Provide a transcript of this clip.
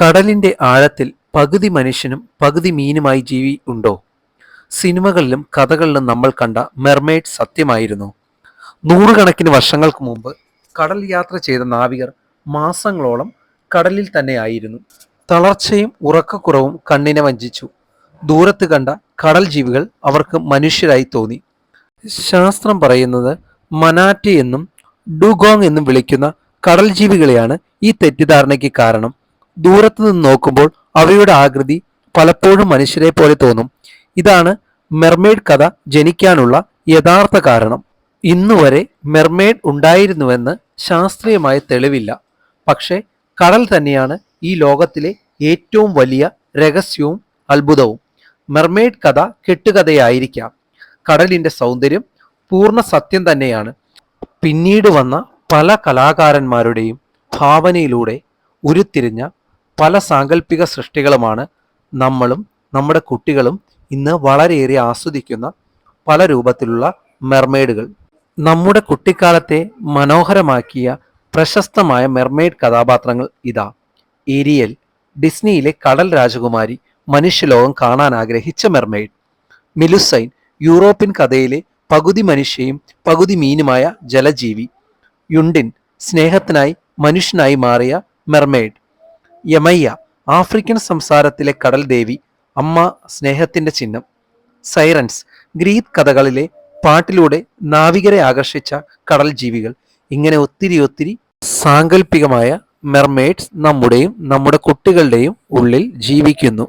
കടലിന്റെ ആഴത്തിൽ പകുതി മനുഷ്യനും പകുതി മീനുമായി ജീവി ഉണ്ടോ? സിനിമകളിലും കഥകളിലും നമ്മൾ കണ്ട മെർമെയ്ഡ് സത്യമായിരുന്നു. നൂറുകണക്കിന് വർഷങ്ങൾക്ക് മുമ്പ് കടൽ യാത്ര ചെയ്ത നാവികർ മാസങ്ങളോളം കടലിൽ തന്നെയായിരുന്നു. തളർച്ചയും ഉറക്കക്കുറവും കണ്ണിനെ വഞ്ചിച്ചു. ദൂരത്ത് കണ്ട കടൽ ജീവികൾ അവർക്ക് മനുഷ്യരായി തോന്നി. ശാസ്ത്രം പറയുന്നത് മനാറ്റി എന്നും ഡുഗോങ് എന്നും വിളിക്കുന്ന കടൽ ജീവികളെയാണ് ഈ തെറ്റിദ്ധാരണയ്ക്ക് കാരണം. ദൂരത്ത് നിന്ന് നോക്കുമ്പോൾ അവയുടെ ആകൃതി പലപ്പോഴും മനുഷ്യരെ പോലെ തോന്നും. ഇതാണ് മെർമെയ്ഡ് കഥ ജനിക്കാനുള്ള യഥാർത്ഥ കാരണം. ഇന്നുവരെ മെർമെയ്ഡ് ഉണ്ടായിരുന്നുവെന്ന് ശാസ്ത്രീയമായ തെളിവില്ല. പക്ഷേ കടൽ തന്നെയാണ് ഈ ലോകത്തിലെ ഏറ്റവും വലിയ രഹസ്യവും അത്ഭുതവും. മെർമെയ്ഡ് കഥ കെട്ടുകഥയായിരിക്കാം. കടലിന്റെ സൗന്ദര്യം പൂർണ്ണ സത്യം തന്നെയാണ്. പിന്നീട് വന്ന പല കലാകാരന്മാരുടെയും ഭാവനയിലൂടെ ഉരുത്തിരിഞ്ഞ പല സാങ്കല്പിക സൃഷ്ടികളുമാണ് നമ്മളും നമ്മുടെ കുട്ടികളും ഇന്ന് വളരെയേറെ ആസ്വദിക്കുന്ന പല രൂപത്തിലുള്ള മെർമെയ്ഡുകൾ. നമ്മുടെ കുട്ടിക്കാലത്തെ മനോഹരമാക്കിയ പ്രശസ്തമായ മെർമെയ്ഡ് കഥാപാത്രങ്ങൾ ഇതാ. ഏരിയൽ, ഡിസ്നിയിലെ കടൽ രാജകുമാരി, മനുഷ്യലോകം കാണാൻ ആഗ്രഹിച്ച മെർമെയ്ഡ്. മിലുസൈൻ, യൂറോപ്യൻ കഥയിലെ പകുതി മനുഷ്യയും പകുതി മീനുമായ ജലജീവി. യുണ്ടിൻ, സ്നേഹത്തിനായി മനുഷ്യനായി മാറിയ മെർമെയ്ഡ്. യമയ്യ, ആഫ്രിക്കൻ സംസാരത്തിലെ കടൽ ദേവി, അമ്മ സ്നേഹത്തിന്റെ ചിഹ്നം. സൈറൻസ്, ഗ്രീക്ക് കഥകളിലെ പാട്ടിലൂടെ നാവികരെ ആകർഷിച്ച കടൽ ജീവികൾ. ഇങ്ങനെ ഒത്തിരി ഒത്തിരി സാങ്കല്പികമായ മെർമെയ്ഡ്സ് നമ്മുടെയും നമ്മുടെ കുട്ടികളുടെയും ഉള്ളിൽ ജീവിക്കുന്നു.